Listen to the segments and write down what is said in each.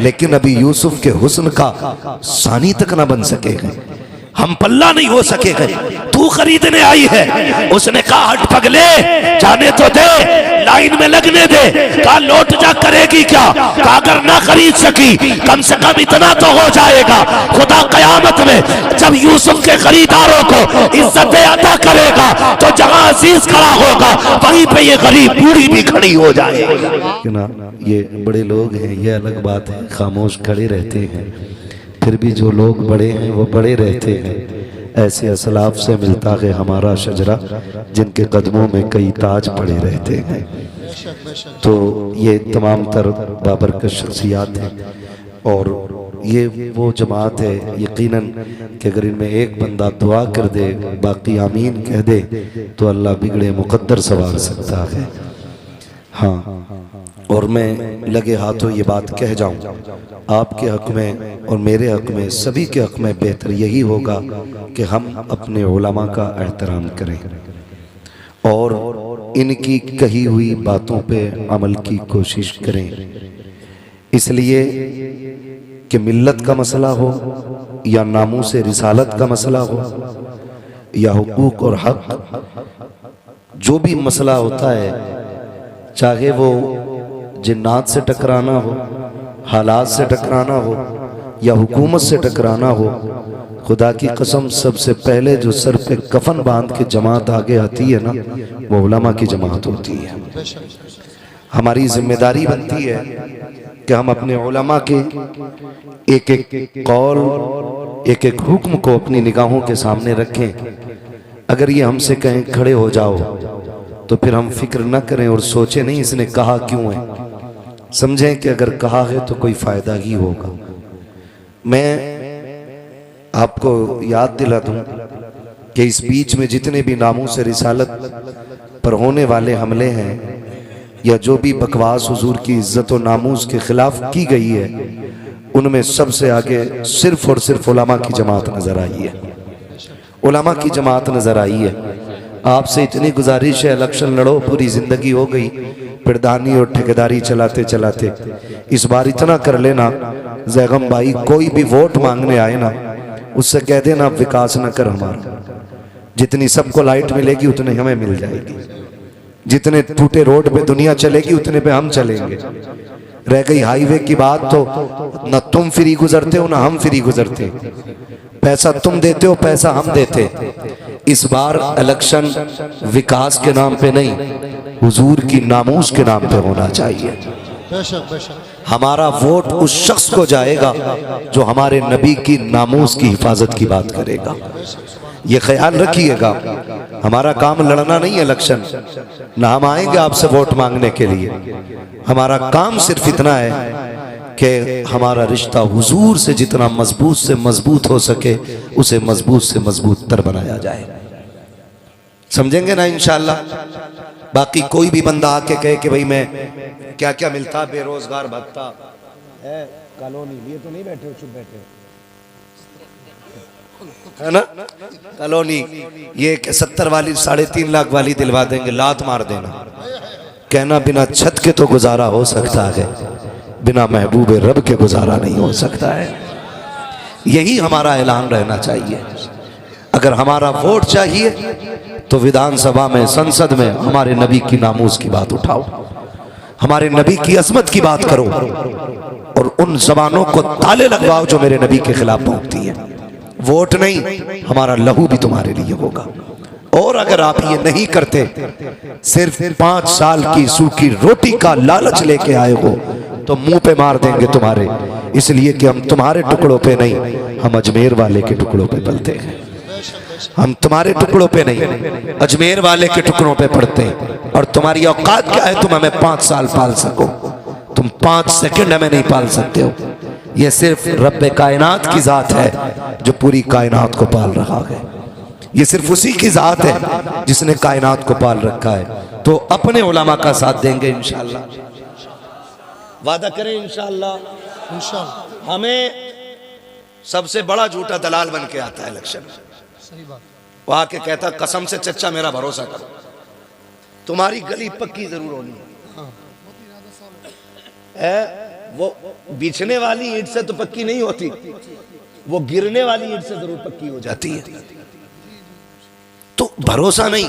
लेकिन अभी यूसुफ के हुस्न का सानी तक ना बन सकेगा, हम पल्ला नहीं हो सकेगा। तू खरीदने आई है, उसने कहा हट पगले जाने तो दे, लाइन में लगने दे। कहा लौट जा करेगी क्या? कहा अगर ना खरीद सकी कम से कम इतना तो हो जाएगा, खुदा कयामत में जब यूसुफ के खरीदारों को इज्जत अता करेगा तो जहां अजीज खड़ा होगा वहीं पे ये गरीब बूढ़ी भी खड़ी हो जाएगी ना। ये बड़े लोग हैं, ये अलग बात है, खामोश खड़े रहते हैं, फिर भी जो लोग बड़े हैं वो बड़े रहते हैं। ऐसे असलाफ से मिलता है हमारा शजरा, जिनके कदमों में कई ताज पड़े रहते हैं। तो ये तमाम तर बाबरकत शख्सियात हैं और ये वो जमात है यकीनन कि अगर इनमें एक बंदा दुआ कर दे, बाकी आमीन कह दे, तो अल्लाह बिगड़े मुकद्दर सवार सकता है। हाँ, और मैं लगे हाथों ये बात कह जाऊं, आपके हक में और मेरे हक में, सभी के हक में बेहतर यही होगा कि हम अपने उलमा का एहतराम करें और इनकी कही हुई बातों पे अमल की कोशिश करें। इसलिए कि मिल्लत का मसला हो या नामूस रिसालत का मसला हो या हुकूक और हक, जो भी मसला होता है, चाहे वो जिन्नात से टकराना हो, हालात से टकराना हो या हुकूमत से टकराना हो, खुदा की कसम सबसे पहले जो सर पे कफन बांध के जमात आगे आती है ना, वो उलमा की जमात होती है। हमारी जिम्मेदारी बनती है कि हम अपने उलमा के एक एक कौल, एक एक हुक्म को अपनी निगाहों के सामने रखें। अगर ये हमसे कहें खड़े हो जाओ तो फिर हम फिक्र न करें और सोचें नहीं इसने कहा क्यों है, समझें कि अगर कहा है तो कोई फायदा ही होगा। मैं आपको याद दिला दूं कि इस बीच में जितने भी नामूस रिसालत पर होने वाले हमले हैं या जो भी बकवास हुजूर की इज्जत और नामूस के खिलाफ की गई है, उनमें सबसे आगे सिर्फ और सिर्फ उलमा की जमात नजर आई है, उलमा की जमात नजर आई है। आपसे इतनी गुजारिश है, इलेक्शन लड़ो, पूरी जिंदगी हो गई प्रधानी और ठेकेदारी चलाते चलाते, इस बार इतना कर लेना जैगम भाई, कोई भी वोट मांगने आए ना उससे कह देना विकास न कर हमारा, जितनी सबको लाइट मिलेगी उतनी हमें मिल जाएगी, जितने टूटे रोड पे दुनिया चलेगी उतने पे हम चलेंगे। रह गई हाईवे की बात, तो न तुम फ्री गुजरते हो ना हम फ्री गुजरते, पैसा तुम देते हो पैसा हम देते। इस बार इलेक्शन विकास के नाम पे नहीं, हुजूर की नामूस के नाम पे होना चाहिए। हमारा वोट उस शख्स को जाएगा जो हमारे नबी की नामूस की हिफाजत की बात करेगा। ये ख्याल रखिएगा, हमारा काम लड़ना नहीं है इलेक्शन, ना हम आएंगे आपसे वोट मांगने के लिए। हमारा काम सिर्फ इतना है कि हमारा रिश्ता हुजूर से जितना मजबूत से मजबूत हो सके उसे मजबूत से मजबूत तर बनाया जाए। समझेंगे ना इंशाअल्लाह। बाकी कोई भी बंदा आके कहे कि भाई मैं क्या क्या मिलता, बेरोजगार भत्ता है, कॉलोनी, ये तो नहीं बैठे हो, चुप बैठे हो, है ना, कॉलोनी, ये 70 वाली 3.5 लाख वाली दिलवा देंगे, लात मार देना। कहना बिना छत के तो गुजारा हो सकता है, बिना महबूब रब के गुजारा नहीं हो सकता है। यही हमारा ऐलान रहना चाहिए। अगर हमारा वोट चाहिए तो विधानसभा में, संसद में हमारे नबी की नामूस की बात उठाओ, हमारे नबी की अजमत की बात करो और उन जबानों को ताले लगवाओ जो मेरे नबी के खिलाफ भौंकती है। वोट नहीं, हमारा लहू भी तुम्हारे लिए होगा। और अगर आप ये नहीं करते, सिर्फ 5 साल की सूखी रोटी का लालच लेके आए हो, तो मुंह पे मार देंगे तुम्हारे, इसलिए कि हम तुम्हारे टुकड़ों पे नहीं, हम अजमेर वाले के टुकड़ों पे पलते हैं। हम तुम्हारे टुकड़ों पे नहीं, अजमेर वाले के टुकड़ों पे पड़ते हैं। और तुम्हारी औकात क्या है, तुम हमें 5 साल पाल सको, तुम 5 सेकंड हमें नहीं पाल सकते हो। यह सिर्फ रब्बे कायनात की जात है जो पूरी कायनात को पाल रहा है। ये सिर्फ उसी की जात है जिसने कायनात को पाल रखा है। तो अपने उलमा का साथ देंगे इंशाअल्लाह, वादा करें इंशाअल्लाह। इंशाअल्लाह हमें सबसे बड़ा झूठा दलाल बन के आता है इलेक्शन में, वो आके कहता कसम से चचा मेरा भरोसा करो, तुम्हारी गली पक्की जरूर होनी है। वो बिछने वाली ईंट से तो पक्की नहीं होती, वो गिरने वाली ईंट से जरूर पक्की हो जाती है। तो भरोसा नहीं,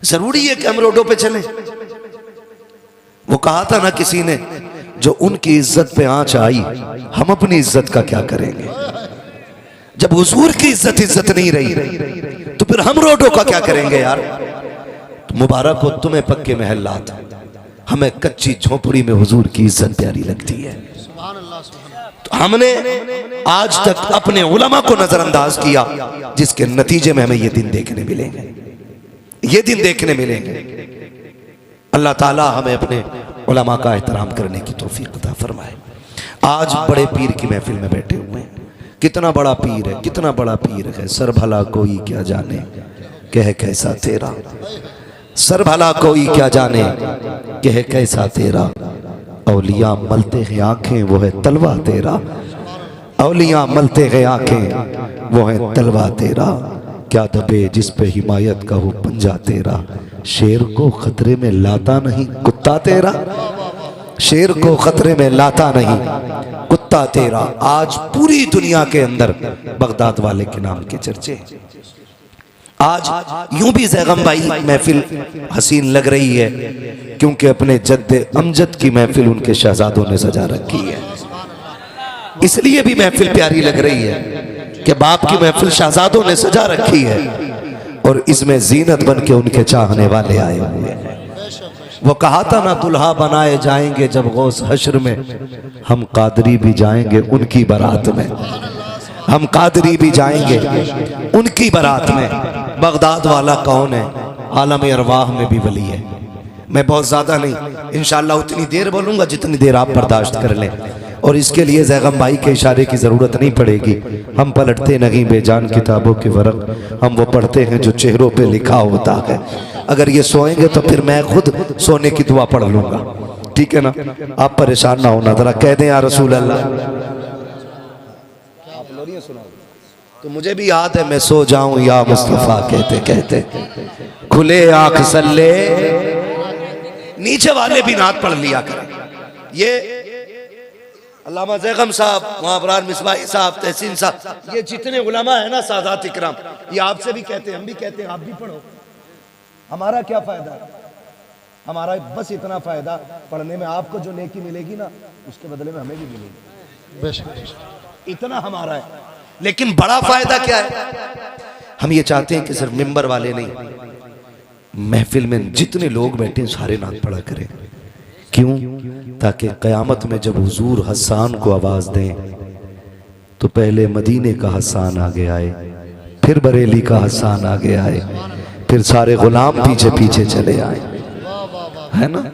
जरूरी है कि हम रोडों पे चलें। वो कहा था ना किसी ने, जो उनकी इज्जत पे आंच आई, हम अपनी इज्जत का क्या करेंगे? जब हुजूर की इज्जत नहीं रही तो फिर हम रोडों का क्या करेंगे यार? तो मुबारक हो तुम्हें पक्के महल्लात, हमें कच्ची झोपड़ी में हुजूर की इज्जत प्यारी लगती है। तो हमने आज तक अपने उलमा को नजरअंदाज किया, जिसके नतीजे में हमें ये दिन देखने मिलेंगे, ये दिन देखने मिलेंगे। अल्लाह ताला हमें अपने उलमा का एहतराम करने की तौफीक अता फरमाए। आज बड़े पीर की महफिल में बैठे हुए हैं। कितना बड़ा पीर है, कितना बड़ा पीर है। सर भला कोई क्या जाने कह कैसा तेरा, सर भला कोई क्या जाने कह कैसा तेरा। औलिया मलते हैं आंखें वो है तलवा तेरा, औलिया मलते हैं आंखें वो है तलवा तेरा। क्या दबे जिस पे हिमायत का हो पंजा तेरा, शेर को खतरे में लाता नहीं कुत्ता तेरा, शेर को खतरे में लाता नहीं कुत्ता तेरा। आज पूरी दुनिया के अंदर बगदाद वाले के नाम के चर्चे। आज यूं भी ज़ैगम भाई महफिल हसीन लग रही है, क्योंकि अपने जद्दे अमजद की महफिल उनके शहजादों ने सजा रखी है। इसलिए भी महफिल प्यारी लग रही है कि बाप की महफिल शहजादों ने सजा रखी है, और इसमें जीनत बन के उनके चाहने वाले आए हुए हैं। वो कहा था ना, दुल्हा बनाए जाएंगे जब गौस हश्र में, हम कादरी भी जाएंगे उनकी बारात में, हम कादरी भी जाएंगे उनकी बारात में। बगदाद वाला कौन है? आलम अरवाह में भी वली है। मैं बहुत ज्यादा नहीं, इंशाअल्लाह उतनी देर बोलूंगा जितनी देर आप बर्दाश्त कर लें, और इसके लिए ज़ैगम भाई के इशारे की जरूरत नहीं पड़ेगी। हम पलटते नहीं बेजान किताबों के वरक, हम वो पढ़ते हैं जो चेहरों पे लिखा होता है। अगर ये सोएंगे तो फिर मैं खुद सोने की दुआ पढ़ लूंगा, ठीक है ना? आप परेशान ना होना, जरा कह दें या रसूल अल्लाह। आप लोरियां सुनाओ तो मुझे भी याद है, मैं सो जाऊं या मुस्तफा कहते कहते, खुले आंख सल्ले। नीचे वाले भी नात पढ़ लिया करें। ये अल्लामा ज़ैगम साहब, मुआवरार मिसबाही साहब, तहसीन साहब, ये जितने उलमा है ना सादात इकराम, ये आपसे भी कहते हैं, हम भी कहते हैं, आप भी पढ़ो। हमारा क्या फायदा? हमारा बस इतना फायदा पढ़ने में, आपको जो नेकी मिलेगी ना उसके बदले में हमें भी मिलेगी, इतना हमारा है। लेकिन बड़ा फायदा क्या है? हम ये चाहते हैं कि सिर्फ मिंबर वाले नहीं, महफिल में जितने लोग बैठे हैं सारे नात पढ़ा करें। क्यों? ताकि क़यामत में जब हुजूर हसन को आवाज दें तो पहले मदीने का हसन आगे आए, फिर बरेली का हसन आगे आए, फिर सारे गुलाम पीछे पीछे चले आए, है ना?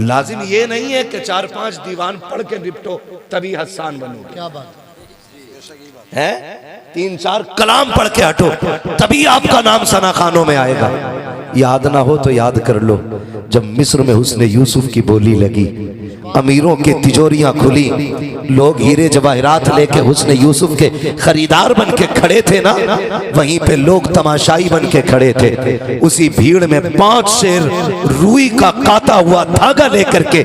लाजिम ये नहीं है कि 4-5 दीवान पढ़ के निपटो तभी हसन बनो। क्या बात है? 3-4 कलाम पढ़ के हटो तभी आपका नाम सना खानों में आएगा। याद ना हो तो याद कर लो, जब मिस्र में हुस्ने यूसुफ की बोली लगी, अमीरों की तिजोरियां खुली, लोग हीरे जवाहरात लेके हुस्ने यूसुफ के खरीदार बन के खड़े थे ना, वहीं पे लोग तमाशाई बन के खड़े थे। उसी भीड़ में 5 शेर रुई का काता हुआ धागा लेकर के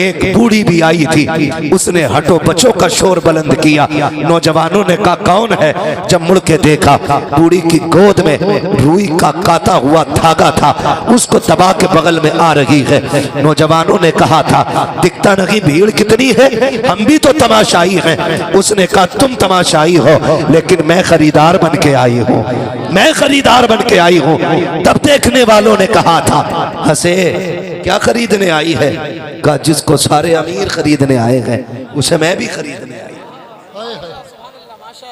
एक बूढ़ी भी आई थी। उसने हटो बचो का शोर बुलंद किया। नौजवानों ने कहा कौन है? जब मुड़ के देखा, बूढ़ी की गोद में रुई का काता हुआ धागा था, उसको दबा के बगल में आ रही है। नौजवानों ने कहा था दिखता नहीं भीड़ कितनी है, हम भी तो तमाशाई हैं। उसने कहा तुम तमाशाई हो, लेकिन मैं खरीदार बन के आई हूँ, मैं खरीदार बन के आई हूँ। तब देखने वालों ने कहा था, हंसे, क्या खरीदने आई है? कहा जिसको सारे अमीर खरीदने आए हैं उसे मैं भी खरीदने आई।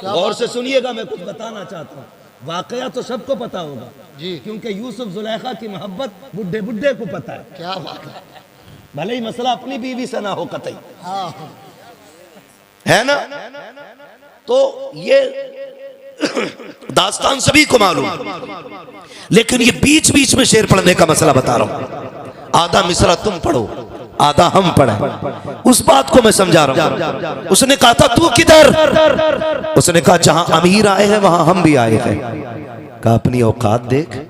गौर से सुनिएगा, मैं कुछ बताना चाहता हूँ। वाकया तो सबको पता होगा जी, क्योंकि यूसुफ जुलेखा की मोहब्बत बुढ़े बुढ़े को पता है। क्या बात है? भले ही मसला अपनी बीवी से ना हो कतई, है ना? तो ये दास्तान सभी को मालूम, लेकिन ये बीच बीच में शेर पढ़ने का मसला बता रहा हूं। आधा मिसरा तुम पढ़ो, आधा हम पढ़े, उस बात को मैं समझा रहा हूं। उसने कहा था तू किधर? उसने कहा जहां अमीर आए हैं वहां हम भी आए हैं। कहा अपनी औकात देख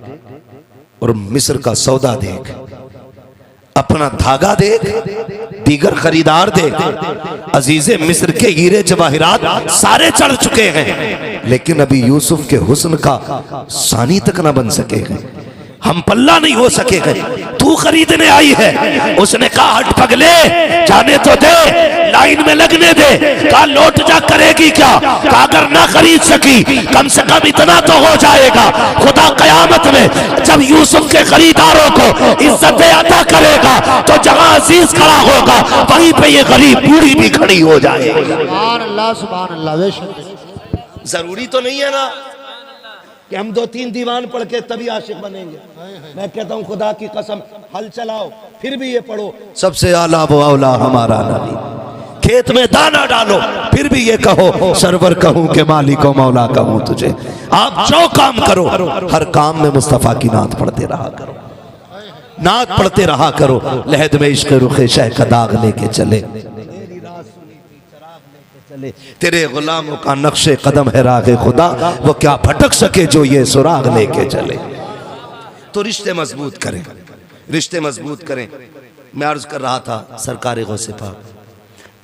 और मिस्र का सौदा देख। अपना धागा देख, दीगर खरीदार देख, अजीज़े मिस्र के हीरे जवाहिरात सारे चढ़ चुके हैं, लेकिन अभी यूसुफ के हुस्न का सानी तक ना बन सके हैं, हम पल्ला नहीं हो सके हैं। तू खरीदने आई है। उसने कहा हट पगले, जाने तो दे, लाइन में लगने दे। कहा लौट जा, करेगी क्या? कहा अगर ना खरीद सकी कम से कम इतना तो हो जाएगा, खुदा कयामत में जब यूसुफ के खरीदारों को इज्जत अता करेगा तो जहां अजीज खड़ा होगा वहीं पे ये गरीब बूढ़ी भी खड़ी हो जाएगी। सुभान अल्लाह, सुभान अल्लाह। जरूरी तो नहीं है ना कि हम 2-3 दीवान पढ़ के तभी आशिक बनेंगे। मैं कहता हूँ खुदा की कसम, हल चलाओ फिर भी ये पढ़ो सबसे आला वो औला हमारा नबी, खेत में दाना डालो फिर भी ये कहो सरवर कहूँ के मालिको मौला कहूँ तुझे। आप जो काम करो हर काम में मुस्तफ़ा की नात पढ़ते रहा करो, नात पढ़ते रहा करो। लहद में इश्क रुखे शह का दाग लेके चले, तेरे गुलामों का नक्शे कदम है रागे खुदा, वो क्या भटक सके जो ये सुराग लेके चले। तो रिश्ते मजबूत करें, रिश्ते मजबूत करें। मैं अर्ज कर रहा था सरकार गौसे पाक,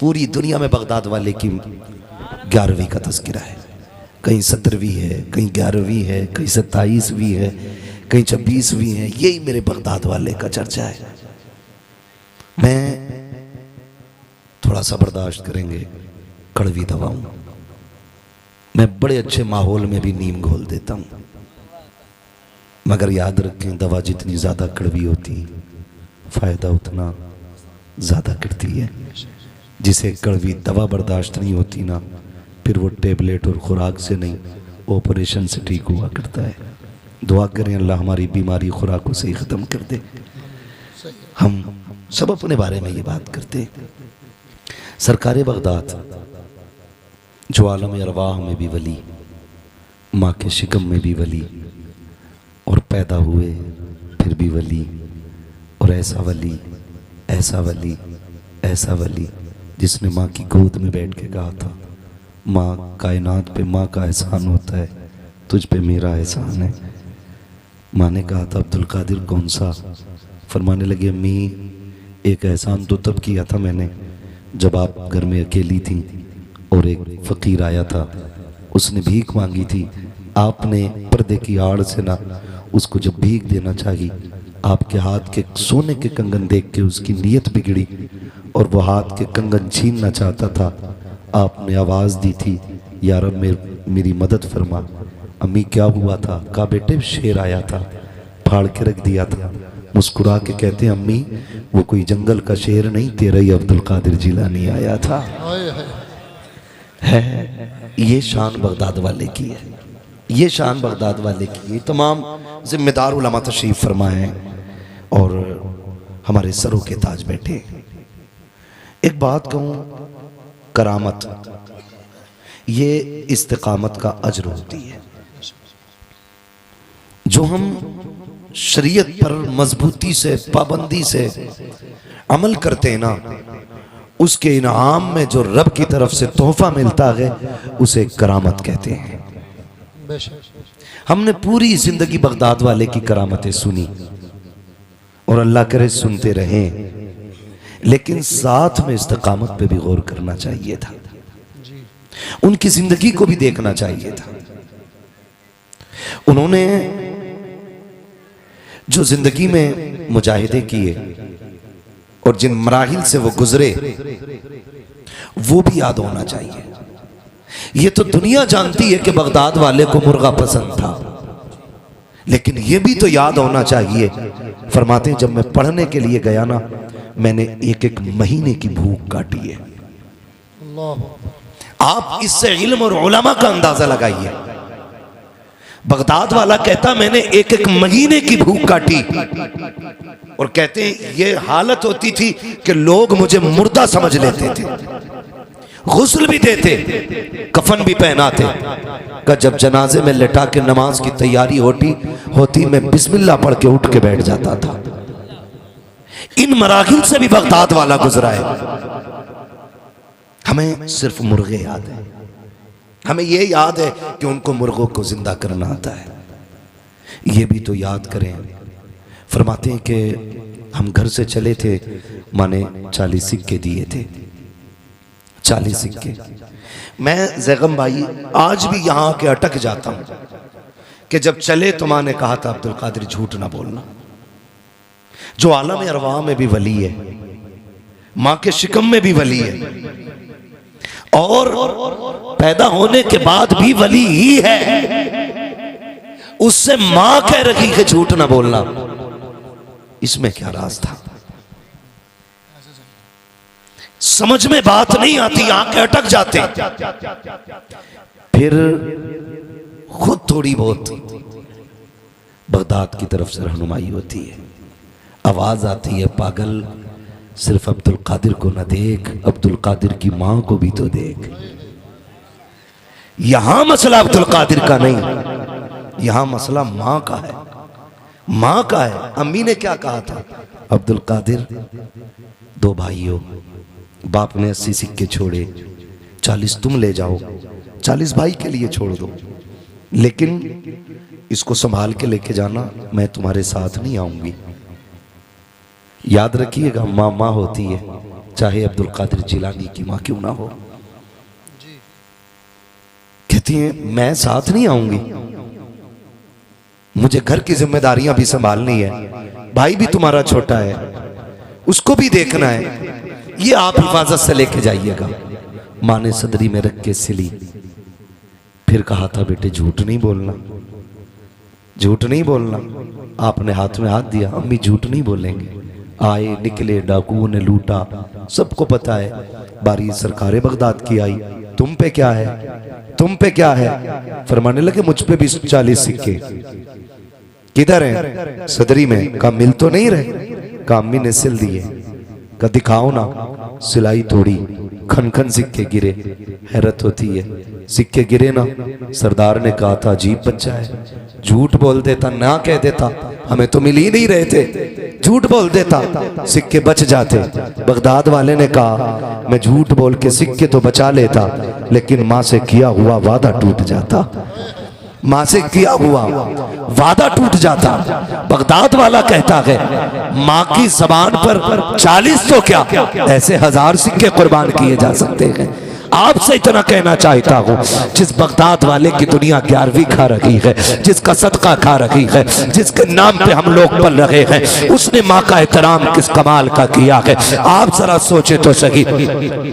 पूरी दुनिया में बगदाद वाले की 11वीं का तज़किरा है, कहीं 17वीं है, कहीं 11वीं है, कहीं 27वीं है, कहीं 26वीं है। यही मेरे बगदाद वाले का चर्चा है। मैं थोड़ा सा बर्दाश्त करेंगे कड़वी दवाऊं, मैं बड़े अच्छे माहौल में भी नीम घोल देता हूं, मगर याद रखें दवा जितनी ज़्यादा कड़वी होती फ़ायदा उतना ज़्यादा करती है। जिसे कड़वी दवा बर्दाश्त नहीं होती ना, फिर वो टेबलेट और खुराक से नहीं ऑपरेशन से ठीक हुआ करता है। दुआ करें अल्लाह हमारी बीमारी खुराकों से ही ख़त्म कर दे। हम सब अपने बारे में ये बात करते, सरकार बगदाद जो आलम अरवाह में भी वली, माँ के शिकम में भी वली, और पैदा हुए फिर भी वली, और ऐसा वली, ऐसा वली, ऐसा वली जिसने माँ की गोद में बैठ के कहा था माँ कायनात पे माँ का एहसान होता है, तुझ पे मेरा एहसान है। माँ ने कहा था अब्दुल कादिर कौन सा? फरमाने लगी अम्मी एक एहसान तो तब किया था मैंने जब आप घर में अकेली थी और एक फ़कीर आया था, उसने भीख मांगी थी, आपने पर्दे की आड़ से ना उसको जब भीख देना चाहिए, आपके हाथ के सोने के कंगन देख के उसकी नीयत बिगड़ी और वो हाथ के कंगन छीनना चाहता था। आपने आवाज़ दी थी या रब मेरी मदद फरमा। अम्मी क्या हुआ था? कहा बेटे शेर आया था, फाड़ के रख दिया था। मुस्कुरा के कहते हैं अम्मी वो कोई जंगल का शेर नहीं, तेरा ही अब्दुल कादिर जिलानी आया था। है ये शान बगदाद वाले की है, ये शान बगदाद वाले की है। तमाम जिम्मेदार उलमा तशरीफ फरमाए और हमारे सरों के ताज बैठे। एक बात कहूँ, करामत ये इस्तिकामत का अजर होती है। जो हम शरीयत पर मजबूती से पाबंदी से अमल करते हैं ना, उसके इनाम में जो रब की तरफ से तोहफा मिलता है उसे करामत कहते हैं। हमने पूरी जिंदगी बगदाद वाले की करामतें सुनी और अल्लाह करे सुनते रहें, लेकिन साथ में इस्तिकामत पे भी गौर करना चाहिए था, उनकी जिंदगी को भी देखना चाहिए था। उन्होंने जो जिंदगी में मुजाहिदे किए और जिन मराहिल से वो गुजरे वो भी याद होना चाहिए। ये तो दुनिया जानती है कि बगदाद वाले को मुर्गा पसंद था, लेकिन ये भी तो याद होना चाहिए। फरमाते हैं जब मैं पढ़ने के लिए गया ना, मैंने एक एक महीने की भूख काटी है। आप इससे इल्म और उलमा का अंदाजा लगाइए। बगदाद वाला कहता मैंने एक एक महीने की भूख काटी, और कहते हैं ये हालत होती थी कि लोग मुझे मुर्दा समझ लेते थे, गुस्ल भी देते, कफन भी पहनाते। का जब जनाजे में लेटा के नमाज की तैयारी होती मैं बिस्मिल्लाह पढ़ के उठ के बैठ जाता था। इन मराहिल से भी बगदाद वाला गुजरा है। हमें सिर्फ मुर्गे याद है, हमें ये याद है कि उनको मुर्गों को जिंदा करना आता है। ये भी तो याद करें। फरमाते हैं कि हम घर से चले थे, माँ ने 40 सिक्के दिए थे, 40 सिक्के। मैं जैगम भाई आज भी यहाँ के अटक जाता हूँ कि जब चले तो माँ ने कहा था अब्दुल कादिर झूठ ना बोलना। जो आलम अरवाह में भी वली है, माँ के शिकम में भी वली है, और पैदा होने के बाद भी वली ही है, उससे माँ कह रही है झूठ ना बोलना, इसमें क्या राज था? समझ में बात नहीं आती, आंखें अटक जाते। फिर खुद थोड़ी बहुत बगदाद की तरफ से रहनुमाई होती है, आवाज आती है, पागल सिर्फ अब्दुल कादिर को न देख, अब्दुल कादिर की मां को भी तो देख। यहां मसला अब्दुल कादिर का नहीं, यहां मसला मां का है, मां का है। अम्मी ने क्या कहा था? अब्दुल कादिर, 2 भाइयों, बाप ने 80 सिक्के छोड़े, 40 तुम ले जाओ, 40 भाई के लिए छोड़ दो, लेकिन इसको संभाल के लेके जाना, मैं तुम्हारे साथ नहीं आऊंगी। याद रखिएगा, माँ माँ होती है, चाहे अब्दुल कादिर जिलानी की माँ क्यों ना हो। कहती है मैं साथ नहीं आऊंगी, मुझे घर की जिम्मेदारियां भी संभालनी है, भाई भी तुम्हारा छोटा है, उसको भी देखना है, ये आप हिफाजत से लेके जाइएगा। माँ ने सदरी में रख के सिली, फिर कहा था बेटे झूठ नहीं बोलना, झूठ नहीं बोलना। आपने हाथ में हाथ दिया, अम्मी झूठ नहीं बोलेंगे। आए निकले, डाकुओं ने लूटा, सबको पता है। बारी सरकारे बगदाद की आई, तुम पे क्या है, तुम पे क्या है? फरमाने लगे मुझ पे भी 40 सिक्के। किधर है? सदरी में। का मिल तो नहीं रहे? का अम्मी ने सिल दिए। का दिखाओ ना, सिलाई तोड़ी, खन खन सिक्के गिरे। हैरत होती है, सिक्के गिरे ना। सरदार ने कहा था अजीब बच्चा है, झूठ बोल देता, ना कह देता हमें तो मिल ही नहीं रहे थे, झूठ बोल देता, सिक्के बच जाते। बगदाद वाले ने कहा मैं झूठ बोल के सिक्के तो बचा लेता, लेकिन माँ से किया हुआ वादा टूट जाता, माँ से किया हुआ वादा टूट जाता। बगदाद वाला कहता है माँ की जबान पर 40 तो क्या, ऐसे 1000 सिक्के कुर्बान किए जा सकते हैं। आपसे इतना कहना चाहता हूँ, जिस बगदाद वाले की दुनिया 11वीं खा रही है, जिसका सदका खा रही है, जिसके नाम पे हम लोग पल रहे हैं, उसने माँ का एहतराम किस कमाल का किया है। आप जरा सोचे तो सही,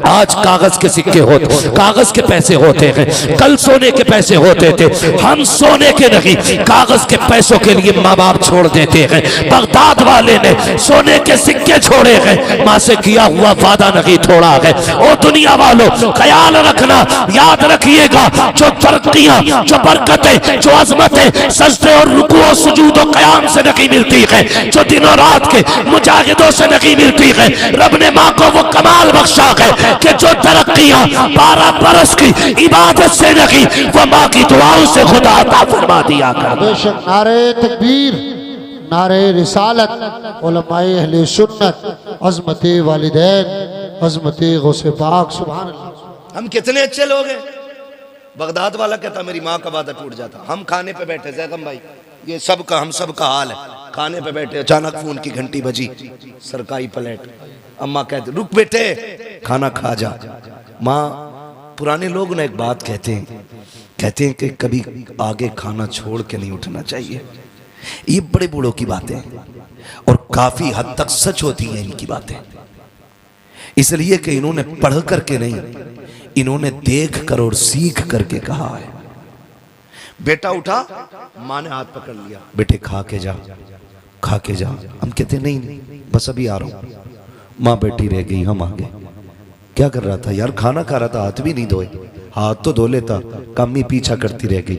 आज कागज के सिक्के होते, कागज के पैसे होते हैं, कल सोने के पैसे होते थे। हम सोने के नहीं, कागज के पैसों के लिए माँ बाप छोड़ देते हैं। बगदाद वाले ने सोने के सिक्के छोड़े हैं, माँ से किया हुआ वादा नहीं तोड़ा है। और दुनिया वालों ख्याल रखना, याद रखिएगा, जो तरक्कियां, जो बरकतें, जो अजमतें सजदे और रुकू और सुजूद और क़याम से नहीं मिलती है, जो दिनों रात के मुजाहिदों से नहीं मिलती है, रब ने माँ को वो कमाल बख्शा है कि जो तरक्कियां 12 बरस की इबादत से नहीं, वो माँ की दुआओं से खुदा अता फरमा दिया कर। बेशक नारे तकबीर, नारे रिसालत, उलमाए अहले सुन्नत, अज़मते वालिदैन, अज़मते गौसे पाक, सुभान अल्लाह। हम कितने अच्छे लोग हैं। बगदाद वाला कहता मेरी माँ का वादा टूट जाता। हम खाने पे बैठे, जैगम भाई ये सबका, हम सब का हाल है, खाने पे बैठे, अचानक फोन की घंटी बजी, सरकारी प्लेट, अम्मा कहते रुक बेटे खाना खा जा। माँ, पुराने लोग ना एक बात कहते हैं कि कभी आगे खाना छोड़ के नहीं उठना चाहिए। ये बड़े बूढ़ों की बातें और काफी हद तक सच होती हैं इनकी बातें, इसलिए कि इन्होंने पढ़ करके नहीं, इन्होंने देख कर और सीख करके कहा है। बेटा उठा, माँ ने हाथ पकड़ लिया, बेटे खा के जा, खा के जा। हम कहते नहीं बस अभी आ रहा हूं। माँ बैठी रह गई, हम आ गए। क्या कर रहा था यार? खाना खा रहा था, हाथ भी नहीं धोए, हाथ तो धो लेता। कम्मी पीछा करती रह गई,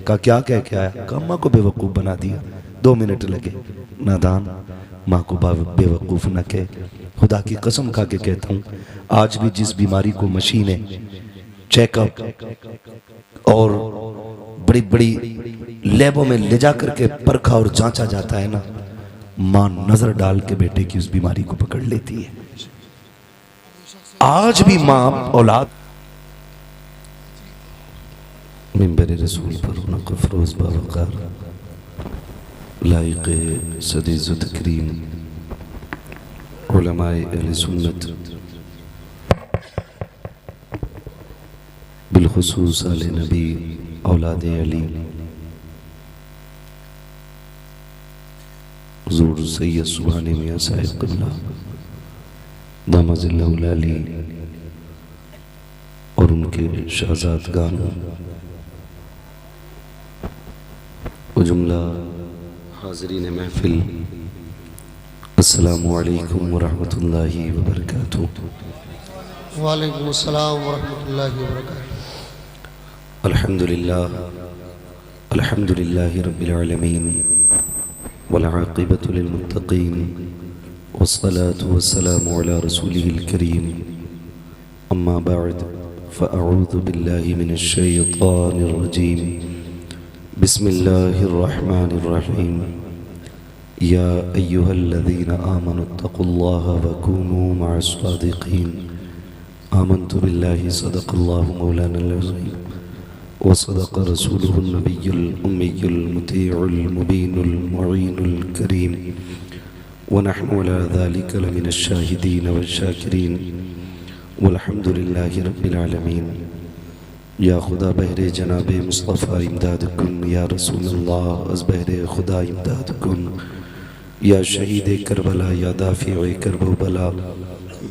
कहा क्या कह के आया? कम्मा को बेवकूफ बना दिया। 2 मिनट लगे। नादान, माँ को बेवकूफ न कहे। खुदा की कसम खा के कहता हूँ, आज भी जिस बीमारी को मशीनें, चेकअप और बड़ी बड़ी लैबों में ले जा करके परखा और जांचा जाता है ना, माँ नजर डाल के बेटे की उस बीमारी को पकड़ लेती है। आज भी माँ औलाद मिंबर रसूल पर उनका फरोज बावकार लायक सदी ज़ुद करीम उलमाए अहले सुन्नत बिलखुसूस आले नबी औलाद अली हुज़ूर सैयद सुभानी मियां साहिब क़िबला दामजिल्लहुल अली और उनके शहज़ादगान व जुमला हाज़रीन महफ़िल, अस्सलामु अलैकुम व रहमतुल्लाहि व बरकातुहू। वालेकुम अस्सलाम व रहमतुल्लाहि व बरकातुहू। अल्हम्दुलिल्लाहि रब्बिल आलमीन वल आक़िबतु लिल मुत्तक़ीन वस्सलातु वस्सलामु अला रसूलिहिल करीम अम्मा बअद फ़अऊज़ु बिल्लाहि मिनश शैतानिर रजीम बिस्मिल्लाहिर रहमानिर रहीम या अय्युहल्लज़ीना आमनुत्तक़ुल्लाहा व कूनू मअस सादिक़ीन आमन्तु बिल्लाहि सदक़ल्लाहु मौलानल अज़ीम व सदक़ रसूलुहुन नबियुल उम्मियुल मुतीउल मुबीनुल मुईनुल करीम व नहनु अला ज़ालिका लमिनश शाहिदीन वश्शाकिरीन वल्हम्दुलिल्लाहि रब्बिल आलमीन। या खुदा बहरे जनाबे मुस्तफ़ा इमदाद कुन, या रसूलल्लाह अज़ बहरे खुदा इमदाद कुन, या शहीद करबला या दाफ़िए करबो बला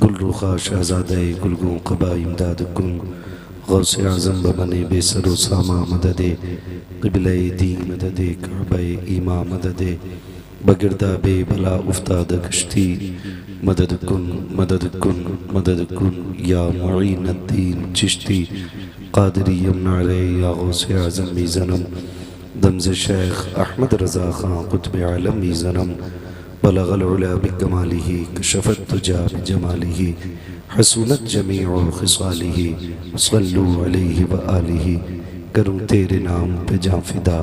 गुलरुखा शहज़ादे गुलगों क़बा इमदाद कुन, गौसे आज़म बमने बेसरो सामा मददे क़िबले दी मददे काबे ईमा मददे बगिरदा बे बला उफ्ताद कश्ती मदद कुन मदद कुन मदद कुन, या मुईनुद्दीन चिश्ती क़ादरी यमनारे या गौसे आज़म भी ज़नम दमज़ शेख अहमद रज़ा ख़ां क़ुत्ब आलम भी ज़नम बलग़ल उला बिकमालिही कशफ़त तुजा बिजमालिही हसूनत जमीउ ख़िसालिही सल्लु अलैहि व आलिही। करूँ तेरे नाम पे जाँ फ़िदा,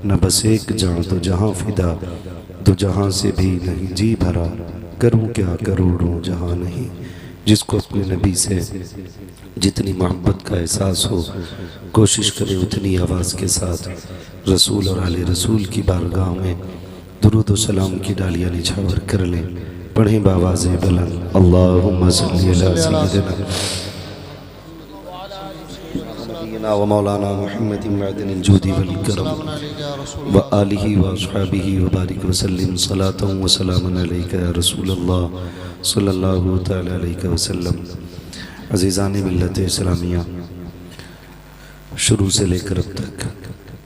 न बस एक जाँ तो जहाँ फ़िदा, दो जहाँ से भी नहीं जी भरा, करूँ क्या करोड़ों जहाँ नहीं। जिसको अपने नबी से जितनी मोहब्बत का एहसास हो, कोशिश करे उतनी आवाज़ के साथ रसूल और आले रसूल की बारगाह में दुरूद व सलाम की डालियाँ निछावर कर लें। पढ़ें बावाज़ बुलंद अल्लाहुम्मा सल्ली अला सय्यिदिना व मौलाना मुहम्मदिन मअदिनिल जूदी वल करम व आलिहि व अस्हाबिहि व बारिक व सल्लिम सलातन व सलामन अलैका या रसूलल्लाह सल्लल्लाहु तआला अलैहि वसल्लम। अज़ीज़ान मिल्लत इस्लामिया, शुरू से लेकर अब तक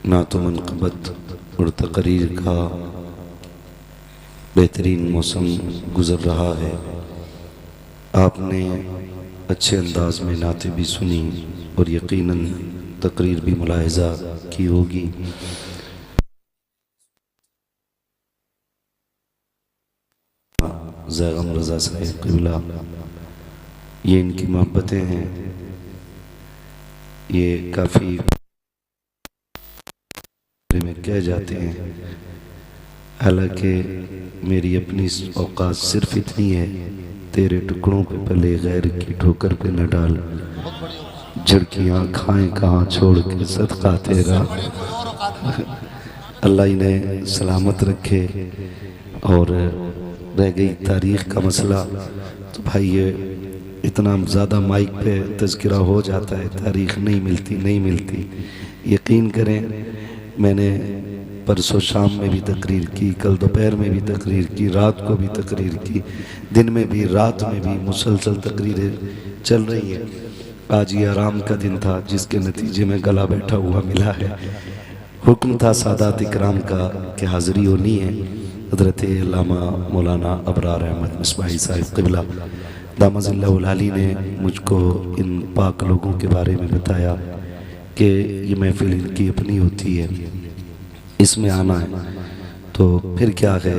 नात व मनक़बत और तक़रीर का बेहतरीन मौसम गुज़र रहा है। आपने अच्छे अंदाज में नाते भी सुनी और यकीनन तक़रीर भी मुलाहिज़ा की होगी। ज़ैगम रज़ा साहिब क़िबला, ये इनकी मोहब्बतें हैं, ये काफ़ी में कह जाते हैं। हालांकि मेरी अपनी औकात सिर्फ इतनी है, तेरे टुकड़ों पे पले गैर की ठोकर पे न डाल, झड़कियाँ खाएं कहाँ छोड़ के सदका तेरा। अल्लाह इन्हें सलामत रखे। और रह गई तारीख़ का मसला, तो भाई ये इतना ज़्यादा माइक पे तज़किरा हो जाता है, तारीख़ नहीं मिलती। यकीन करें, मैंने परसों शाम में भी तकरीर की, कल दोपहर में भी तकरीर की, रात को भी तकरीर की, दिन में भी रात में भी मुसलसल तकरीरें चल रही हैं। आज ये आराम का दिन था, जिसके नतीजे में गला बैठा हुआ मिला है। हुक्म था सादात इकराम का कि हाज़िरी होनी है। हज़रत अल्लामा मौलाना अबरार अहमद मिसबाही साहिब क़िबला दामजिल्लहुल आली ने मुझको इन पाक लोगों के बारे में बताया कि ये महफ़िल इनकी अपनी होती है, इसमें आना है तो फिर क्या है,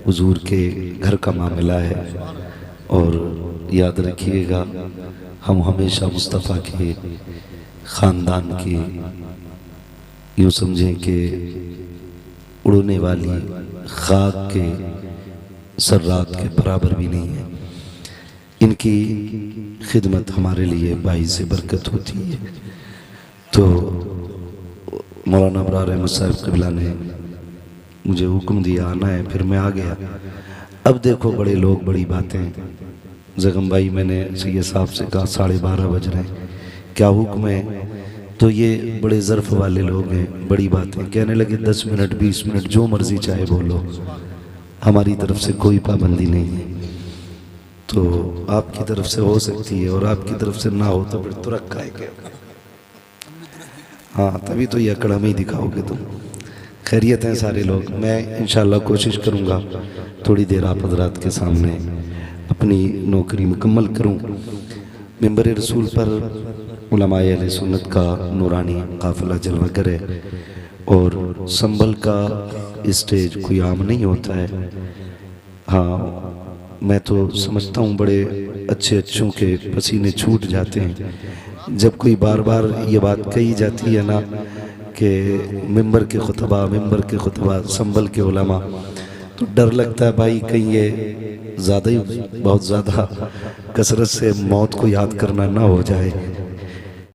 हुजूर के घर का मामला है। और याद रखिएगा, हम हमेशा मुस्तफ़ा के ख़ानदान की यूँ समझें कि उड़ने वाली खाक के सर्रात के बराबर भी नहीं है। इनकी खिदमत हमारे लिए बाइज़ बरकत होती है। तो मौलाना अबरार अहमद साहिब क़िबला ने मुझे हुक्म दिया आना है, फिर मैं आ गया। अब देखो बड़े लोग बड़ी बातें। जगम भाई मैंने सैयद साहब से कहा 12:30 बज रहे हैं, क्या हुक्म है? तो ये बड़े ज़र्फ़ वाले लोग हैं, बड़ी बातें कहने लगे 10 मिनट 20 मिनट जो मर्ज़ी चाहे बोलो, हमारी तरफ से कोई पाबंदी नहीं है। तो आपकी तरफ से हो सकती है और आपकी तरफ से ना हो तो फिर तो रखा है क्या? हाँ, तभी तो ये अकड़ हमें ही दिखाओगे तुम। खैरियत हैं सारे लोग। मैं इंशाअल्लाह कोशिश करूँगा थोड़ी देर आप हज़रात के सामने अपनी नौकरी मुकम्मल करूँ। मिंबर रसूल पर उलमाए अहले सुन्नत का नूरानी काफ़िला जलवा करे और संभल का स्टेज कोई आम नहीं होता है। हाँ, मैं तो समझता हूँ बड़े अच्छे अच्छों के पसीने छूट जाते हैं जब कोई बार बार ये बात कही जाती है ना कि मिंबर के खुतबा संभल के उलमा, तो डर लगता है भाई कहीं ये ज़्यादा ही बहुत ज़्यादा कसरत से मौत को याद करना ना हो जाए।